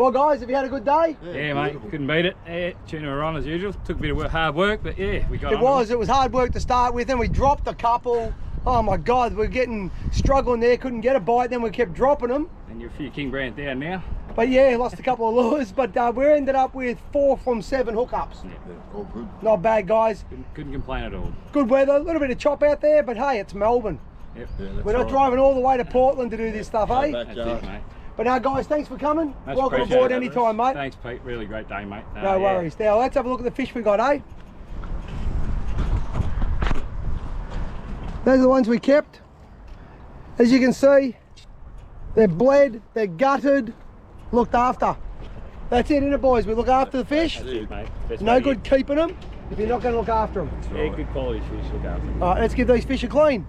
Well, guys, have you had a good day? Yeah, mate, couldn't beat it. Yeah, tuna were on as usual. Took a bit of hard work, but yeah, we got it. It was hard work to start with, and we dropped a couple. Oh my God, we're struggling there, couldn't get a bite, then we kept dropping them. And you're a few king brand down now. But yeah, lost a couple of lures, but we ended up with 4 from 7 hookups. Yeah, all good. Not bad, guys. Couldn't complain at all. Good weather, a little bit of chop out there, but hey, it's Melbourne. Yep. Yeah, We're not driving all the way to Portland to do this stuff, eh? That's it, mate. But now, guys, thanks for coming. Much Welcome appreciated, aboard anytime, mate. Thanks, Pete. Really great day, mate. No worries. Now, let's have a look at the fish we got, eh? Those are the ones we kept. As you can see, they're bled, they're gutted, looked after. That's it, innit, boys? We look after the fish. That's it, mate. Best No way good keeping them if you're not going to look after them. Yeah, good quality fish. Look after them. All right, let's give these fish a clean.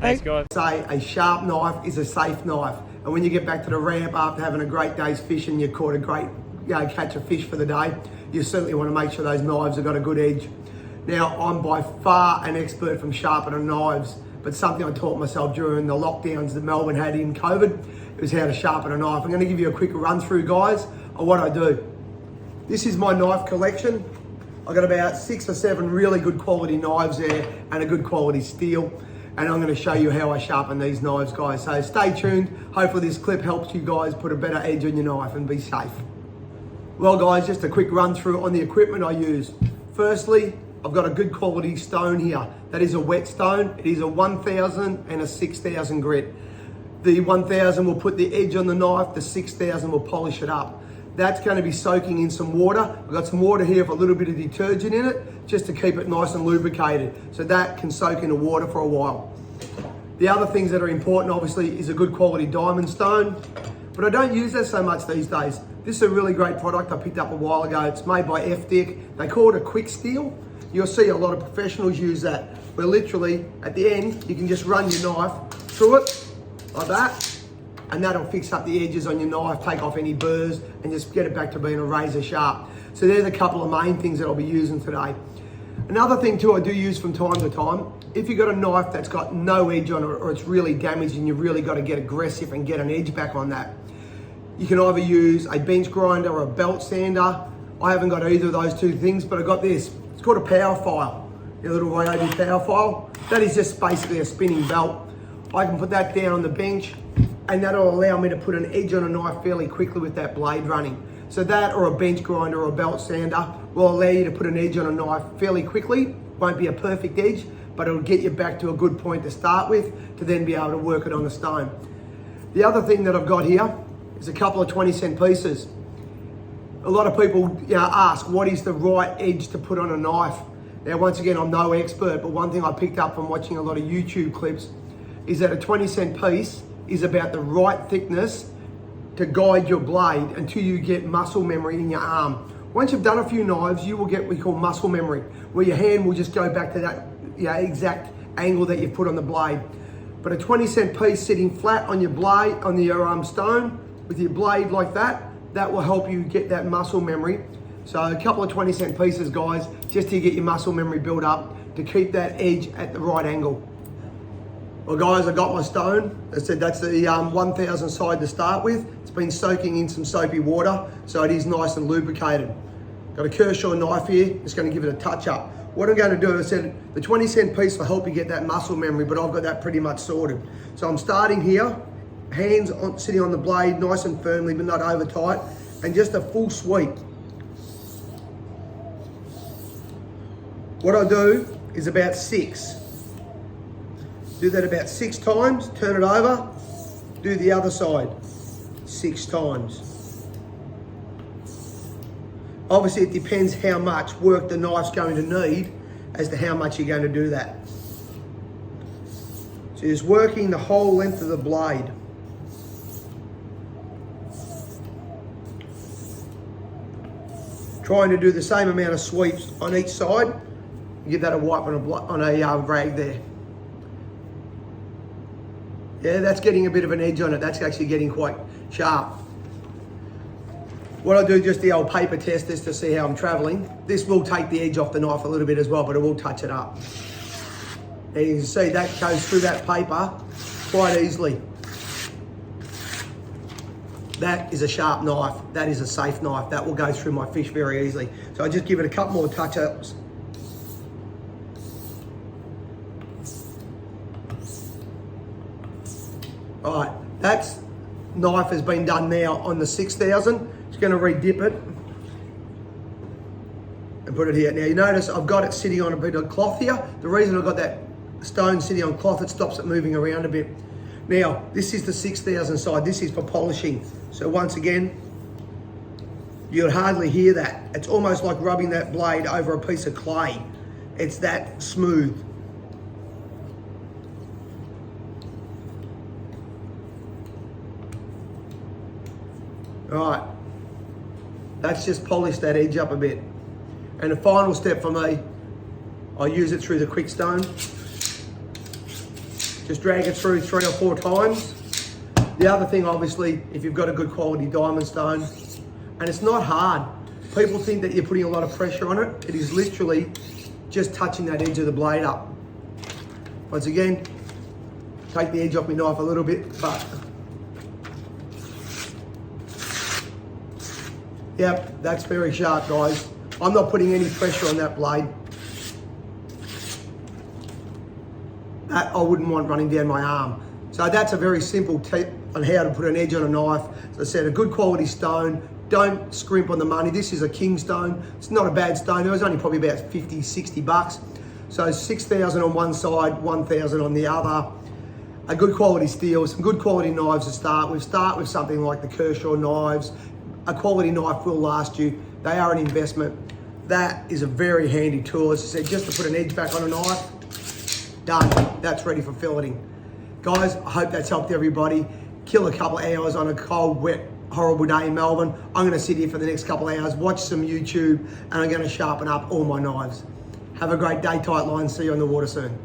Thanks, guys. Say a sharp knife is a safe knife, and when you get back to the ramp after having a great day's fishing, you caught a great catch of fish for the day, you certainly want to make sure those knives have got a good edge. Now, I'm by far an expert from sharpening knives, but something I taught myself during the lockdowns that Melbourne had in COVID is how to sharpen a knife. I'm going to give you a quick run through, guys, of what I do. This is my knife collection. I've got about 6 or 7 really good quality knives there and a good quality steel. And I'm going to show you how I sharpen these knives, guys. So stay tuned. Hopefully this clip helps you guys put a better edge on your knife and be safe. Well, guys, just a quick run through on the equipment I use. Firstly, I've got a good quality stone here. That is a wet stone. It is a 1000 and a 6000 grit. The 1000 will put the edge on the knife. The 6000 will polish it up. That's going to be soaking in some water. I've got some water here with a little bit of detergent in it, just to keep it nice and lubricated. So that can soak in the water for a while. The other things that are important, obviously, is a good quality diamond stone, but I don't use that so much these days. This is a really great product I picked up a while ago. It's made by FDIC. They call it a quick steel. You'll see a lot of professionals use that, where literally at the end, you can just run your knife through it like that, and that'll fix up the edges on your knife, take off any burrs, and just get it back to being a razor sharp. So there's a couple of main things that I'll be using today. Another thing too I do use from time to time, if you've got a knife that's got no edge on it or it's really damaged and you've really got to get aggressive and get an edge back on that, you can either use a bench grinder or a belt sander. I haven't got either of those two things, but I got this. It's called a power file, a little Ryobi power file. That is just basically a spinning belt. I can put that down on the bench, and that'll allow me to put an edge on a knife fairly quickly with that blade running. So that or a bench grinder or a belt sander will allow you to put an edge on a knife fairly quickly. Won't be a perfect edge, but it'll get you back to a good point to start with to then be able to work it on the stone. The other thing that I've got here is a couple of 20-cent pieces. A lot of people ask, what is the right edge to put on a knife? Now, once again, I'm no expert, but one thing I picked up from watching a lot of YouTube clips is that a 20-cent piece is about the right thickness to guide your blade until you get muscle memory in your arm. Once you've done a few knives, you will get what we call muscle memory, where your hand will just go back to that exact angle that you've put on the blade. But a 20-cent piece sitting flat on your blade, on your stone, with your blade like that, that will help you get that muscle memory. So a couple of 20-cent pieces, guys, just to get your muscle memory built up to keep that edge at the right angle. Well, guys, I got my stone. I said that's the 1000 side to start with. It's been soaking in some soapy water, so it is nice and lubricated. Got a Kershaw knife here. Just going to give it a touch up. What I'm going to do, I said the 20-cent piece will help you get that muscle memory, but I've got that pretty much sorted. So I'm starting here, hands sitting on the blade nice and firmly, but not over tight, and just a full sweep. What I do is about 6. Do that about 6 times, turn it over, do the other side 6 times. Obviously it depends how much work the knife's going to need as to how much you're going to do that. So you're just working the whole length of the blade. Trying to do the same amount of sweeps on each side. Give that a wipe on a rag there. Yeah, that's getting a bit of an edge on it. That's actually getting quite sharp. What I'll do, just the old paper test this to see how I'm traveling. This will take the edge off the knife a little bit as well, but it will touch it up. And you can see that goes through that paper quite easily. That is a sharp knife. That is a safe knife. That will go through my fish very easily. So I just give it a couple more touch-ups. All right, that's knife has been done now on the 6000. Just going to re-dip it and put it here. Now you notice I've got it sitting on a bit of cloth here. The reason I've got that stone sitting on cloth, it stops it moving around a bit. Now, this is the 6000 side. This is for polishing. So once again, you'll hardly hear that. It's almost like rubbing that blade over a piece of clay. It's that smooth. All right, that's just polished that edge up a bit. And the final step for me, I use it through the quick stone. Just drag it through 3 or 4 times. The other thing, obviously, if you've got a good quality diamond stone, and it's not hard. People think that you're putting a lot of pressure on it. It is literally just touching that edge of the blade up. Once again, take the edge off my knife a little bit, but yep, that's very sharp, guys. I'm not putting any pressure on that blade. That I wouldn't want running down my arm. So that's a very simple tip on how to put an edge on a knife. As I said, a good quality stone. Don't scrimp on the money. This is a king stone. It's not a bad stone. It was only probably about 50, 60 bucks. So 6,000 on one side, 1,000 on the other. A good quality steel, some good quality knives to start with. Start with something like the Kershaw knives. A quality knife will last you. They are an investment. That is a very handy tool. As I said, just to put an edge back on a knife, done. That's ready for filleting. Guys, I hope that's helped everybody. Kill a couple of hours on a cold, wet, horrible day in Melbourne. I'm gonna sit here for the next couple of hours, watch some YouTube, and I'm gonna sharpen up all my knives. Have a great day, tight line. See you on the water soon.